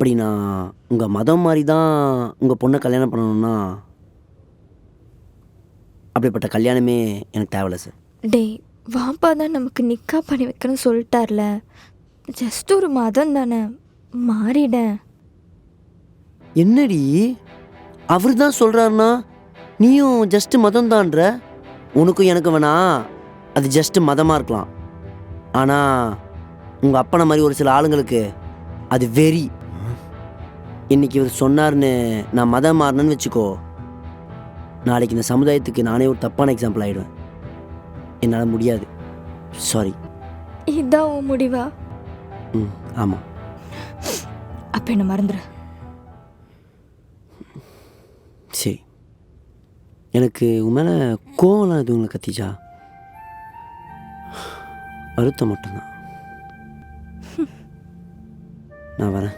அப்படி நான் உங்கள் மதம் மாதிரி தான் உங்கள் பொண்ணை கல்யாணம் பண்ணணும்னா அப்படிப்பட்ட கல்யாணமே எனக்கு தேவையில்ல சார். டேய் வாப்பா தான் நமக்கு நிக்கா பண்ணி வைக்கணும்னு சொல்லிட்டார்ல, ஜஸ்ட் ஒரு மதம் தானே, மாறிடேன். என்னடி அவர் தான் சொல்கிறாருன்னா நீயும் ஜஸ்ட்டு மதம் தான்ற? உனக்கும் எனக்கு வேணா அது ஜஸ்ட்டு மதமாக இருக்கலாம், ஆனால் உங்கள் அப்பனை மாதிரி ஒரு சில ஆளுங்களுக்கு அது வெறி. இன்றைக்கி இவர் சொன்னார்னு நான் மதம் மாறினேன்னு வச்சுக்கோ, நாளைக்கு இந்த சமுதாயத்துக்கு நானே ஒரு தப்பான எக்ஸாம்பிள் ஆகிடுவேன். என்னால் முடியாது, சாரி. இதான் உன் முடிவா? ஆமாம். அப்போ என்ன மறந்துடு. சரி, எனக்கு உன் மேலே கோவம்லாம் எதுவும் இல்லை கத்திஜா, வருத்தம் மட்டும்தான். நான் வரேன்.